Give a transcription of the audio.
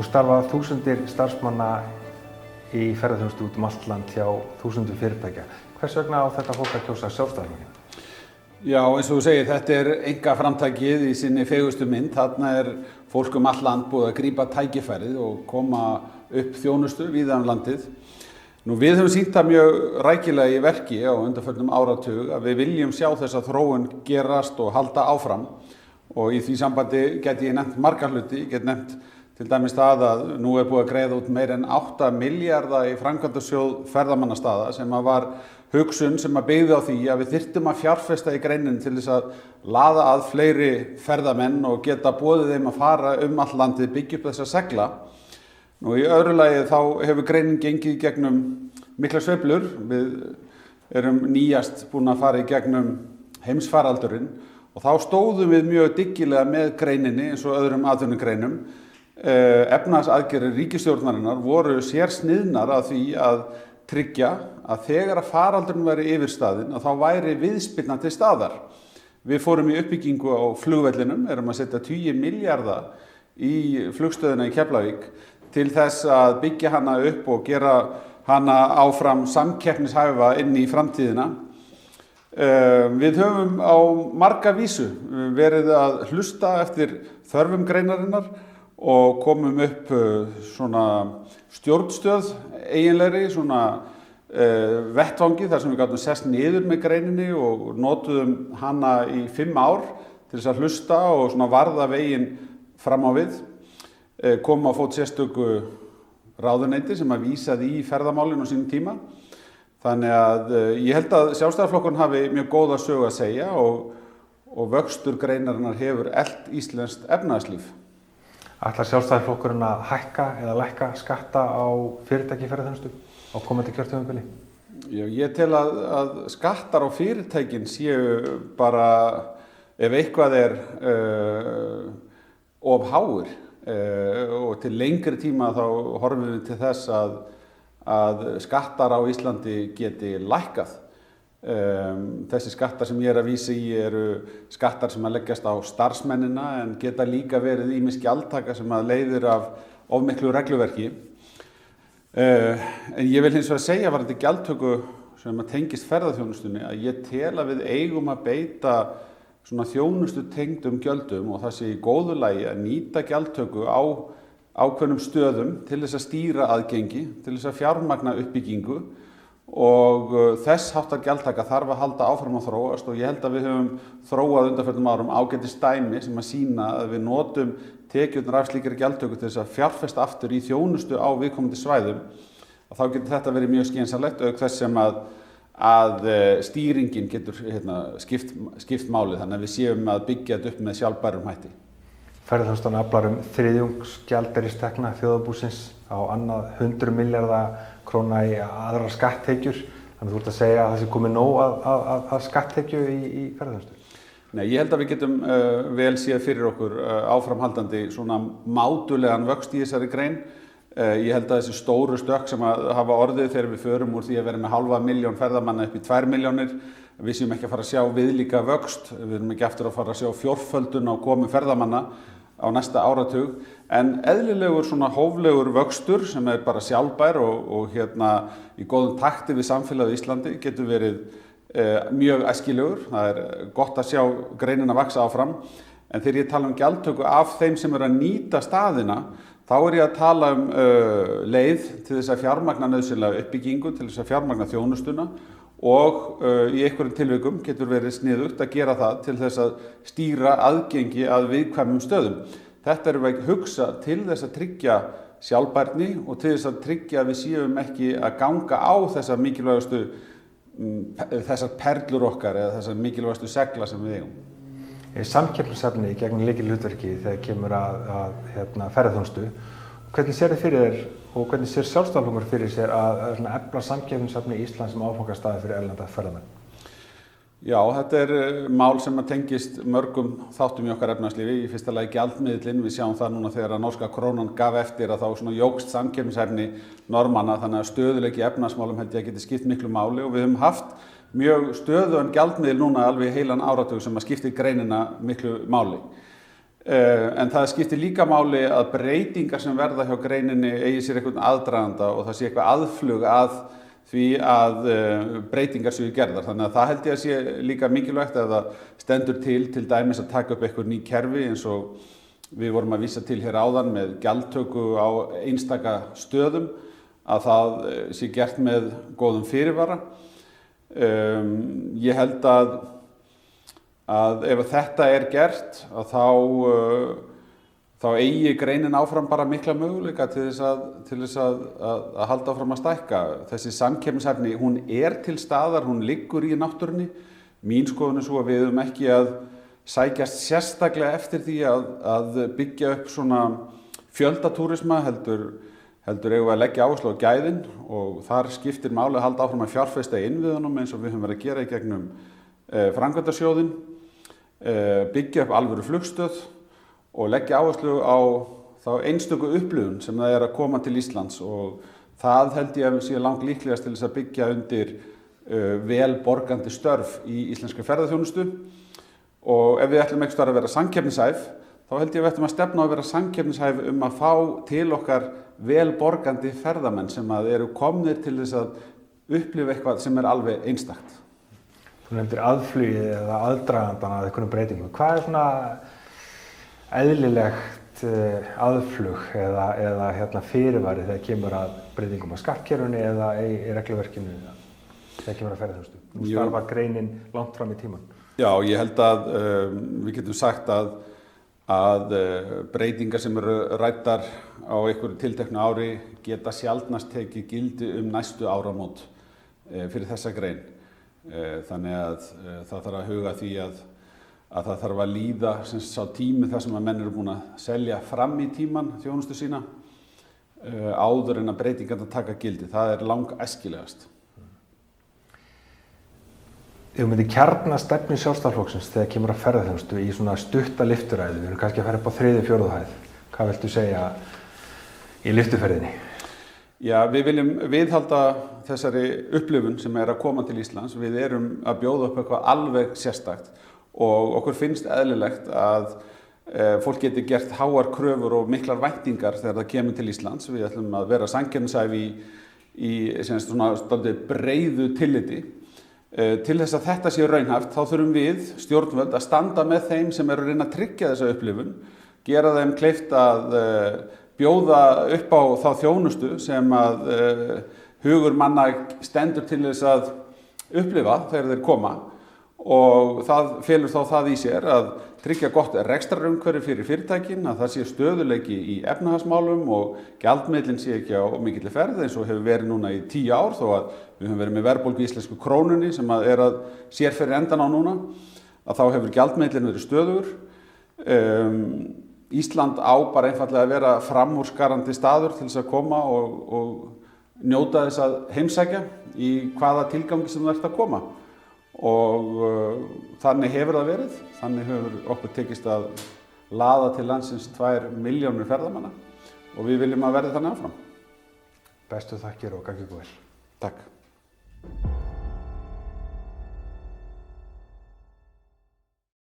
Þú starfa þúsundir starfsmanna í ferðaþjónustu út allt land hjá þúsundum fyrirtækja. Hvers vegna á þetta fólk að kjósa Sjálfstæðisflokkinn? Já, eins og þú segir, þetta einkaframtakið í sinni fegustu mynd. Þarna fólk allt land búið að grípa tækifærið og koma upp þjónustu víða landið. Við höfum sýnt það mjög rækilega í verki á undanförnum áratug að við viljum sjá þessa þróun gerast og halda áfram. Og í því sambandi geti ég nefnt marga hluti. Ég get nefnt til dæmis það að nú búið að greiða út meira en 8 milljarða í framkvæmdasjóð ferðamannastaða sem var hugsun sem byggði á því að við þyrftum að fjárfesta í greininni til þess að laða að fleiri ferðamenn og geta boðið þeim að fara allt landið, byggja upp þessa segla. Í öðru lagi þá hefur greinin gengið í gegnum miklar sveiflur. Við erum nýjast búin að fara í gegnum heimsfaraldurinn og þá stóðum við mjög dyggilega með greininni eins og öðrum atvinnugreinum. Efnahagsaðgerðir ríkisstjórnarinnar voru sérsniðnar að því að tryggja að þegar að faraldurinn væri yfirstaðinn að þá væri viðspyrna til staðar. Við fórum í uppbyggingu á flugvellinum, erum að setja 10 milljarða í flugstöðina í Keflavík til þess að byggja hana upp og gera hana áfram samkeppnishæfa inn í framtíðina. Við höfum á marga vísu verið að hlusta eftir þörfum greinarinnar og komum upp svona stjórnstöð eiginlegri, svona vettvangi þar sem við gátum sest niður með greininni og notuðum hana í 5 ár til þess að hlusta og svona varða veginn fram á við. Komum á fót sérstöku ráðuneyti sem að vísaði í ferðamálin á sínum tíma. Þannig að ég held að Sjálfstæðisflokkurinn hafi mjög góða sögu að segja og vöxtur greinarinnar hefur elt íslenskt efnahagslíf. Ætlar Sjálfstæðisflokkurinn að hækka eða lækka skatta á fyrirtæki í ferðaþjónustu á komandi kjörtímabili? Já, ég tel að skattar á fyrirtækin séu bara, ef eitthvað of háir og til lengri tíma þá horfum við til þess að skattar á Íslandi geti lækkað. Þessi skattar sem ég að vísa í eru skattar sem að leggjast á starfsmennina en geta líka verið ýmis gjaldtaka sem að leiðir af of miklu regluverki. En ég vil hins vegar segja varðandi gjaldtöku sem að tengist ferðaþjónustunni að ég tel að við eigum að beita svona þjónustu tengdum gjöldum og það sé í góðu lagi að nýta gjaldtöku á ákveðnum stöðum til þess að stýra aðgengi, til þess að fjármagna uppbyggingu og þess háttar gjaldtaka þarf að halda áfram að þróast og ég held að við höfum þróað undanförnum árum ágætis dæmi sem að sýna að við notum tekjurnar af slíkri gjaldtöku til þess að fjárfesta aftur í þjónustu á viðkomandi svæðum og þá getur þetta verið mjög skynsamlegt auk þess sem að stýringin getur skipt máli þannig að við séum að byggja þetta upp með sjálfbærum hætti. Ferðaþjónustan aflar þriðjungs gjaldeyristekna þjóðarbúsins á annað 100 milljarða króna í aðrar skatttekjur. Þannig þú ert að segja að það sé komið nóg að skatttekju í ferðaþjónustu? Nei, ég held að við getum vel séð fyrir okkur áframhaldandi svona mátulegan vöxt í þessari grein. Ég held að þessi stóru stökk sem að hafa orðið þegar við förum úr því að vera með 500.000 ferðamanna upp í 2 milljónir, við séum ekki að fara að sjá viðlíka vöxt, við erum ekki eftir að fara að sjá fjórföldun á komu ferðamanna á næsta áratug, en eðlilegur svona hóflegur vöxtur sem bara sjálfbær og í góðum takti við samfélagið í Íslandi getur verið mjög æskilegur. Það gott að sjá greinina vaxa áfram, en þegar ég tala um gjaldtöku af þeim sem eru að nýta staðina, þá ég að tala um leið til þess að fjármagna nauðsynlega uppbyggingu, til þess að fjármagna þjónustuna og í einhverjum tilvikum getur verið sniðugt að gera það til þess að stýra aðgengi að viðkvæmum stöðum. Þetta erum við að hugsa til þess að tryggja sjálfbærni og til þess að tryggja að við séum ekki að ganga á þessar perlur okkar eða þessar mikilvægustu segla sem við eigum. Samkeppnishæfni gegnir lykilhlutverki þegar kemur að ferðaþjónustu. Hvernig sér þið fyrir þér og hvernig sér Sjálfstæðisflokkur fyrir sér að efla samkeppnishæfni Íslands sem áfangastaði fyrir erlenda ferðamenn? Já, þetta mál sem að tengist mörgum þáttum í okkar efnahagslífi. Í fyrsta lagi gjaldmiðillinn, við sjáum það núna þegar að norska krónan gaf eftir að þá svona jókst samkeppnishæfni normanna, þannig að stöðugleiki í efnahagsmálum held ég að geti skipt miklu máli og við höfum haft mjög stöðugan gjaldmiðil núna alveg heilan áratug sem að skiptir greinina miklu máli. En það skiptir líka máli að breytingar sem verða hjá greininni eigi sér einhvern aðdraganda og það sé eitthvað aðflug að því að breytingar séu gerðar. Þannig að það held ég að sé líka mikilvægt að það stendur til dæmis að taka upp einhver ný kerfi eins og við vorum að vísa til hér áðan með gjaldtöku á einstaka stöðum, að það sé gert með góðum fyrirvara. Ég held að ef þetta er gert að þá eigi greinin áfram bara mikla möguleika til þess að halda áfram að stækka. Þessi samkeppnishæfni, hún er til staðar, hún liggur í náttúrunni. Mín skoðun er svo að við höfum ekki að sækjast sérstaklega eftir því að byggja upp svona fjöldatúrisma, heldur eigum við að leggja áherslu á gæðin og þar skiptir máli að halda áfram að fjárfesta í innviðunum eins og við höfum verið að gera í gegnum framkvæmdasjóðinn, byggja upp alvöru flugstöð og leggja áherslu á þá einstöku upplifun sem það er að koma til Íslands og það held ég að sé langt líklegast til þess að byggja undir vel borgandi störf í íslenskri ferðaþjónustu. Og ef við ætlum ekki að vera samkeppnishæf, þá held ég að við ættum að stefna á að vera samkeppnishæf að fá til okkar vel borgandi ferðamenn sem eru komnir til þess að upplifa eitthvað sem er alveg einstakt. Þú nefndir aðflugið eða aðdragandan að einhvern breytingum. Hvað er svona eðlilegt aðflug eða fyrirvari þegar kemur að breytingum á skattkerfinu eða í regluverkinu þegar kemur að ferðaþjónustu? Nú starfa greinin langt fram í tímann. Já, ég held að við getum sagt að breytingar sem eru ræddar á einhverju tilteknu ári geta sjaldnast tekið gildi næstu áramót fyrir þessa grein. Þannig að það þarf að huga því að það þarf að líða sá tími þar sem að menn eru búin að selja fram í tíman þjónustu sína áður en að breytingarnar taka gildi. Það er langæskilegast. Ef þú myndir kjarna stefnu Sjálfstæðisflokksins þegar kemur að ferðaþjónustu í svona stutta lyfturæðu, við erum kannski að fara upp á 3. og 4. hæð, hvað viltu segja í lyftuferðinni? Já, við viljum viðhalda þessari upplifun sem er að koma til Íslands. Við erum að bjóða upp eitthvað alveg sérstakt og okkur finnst eðlilegt að fólk geti gert háar kröfur og miklar væntingar þegar það kemur til Íslands. Við ætlum að vera samkeppnishæf í svona breiðu tilliti. Til þess að þetta sé raunhæft, þá þurfum við stjórnvöld að standa með þeim sem eru að reyna að tryggja þessa upplifun, gera þeim kleift að bjóða upp á þá þjónustu sem að hugur manna stendur til þess að upplifa þegar þeir koma og það felur þá það í sér að tryggja gott rekstrarumhverfi fyrir fyrirtækin, að það sé stöðuleiki í efnahagsmálum og gjaldmiðillinn sé ekki á mikilli ferð eins og hefur verið núna í 10 ár þó að við höfum verið með verðbólgu í íslensku krónunni sem er að sér fyrir endan á núna, að þá hefur gjaldmiðillinn verið stöðugur. Ísland á bara einfaldlega að vera framúrskarandi staður til þess að koma og njóta þess að heimsækja í hvaða tilgangi sem það ert að koma. Og þannig hefur það verið, þannig hefur okkur tekist að laða til landsins 2 milljónir ferðamanna og við viljum að verði þannig áfram. Bestu þakkir og gangi ykkur vel. Takk.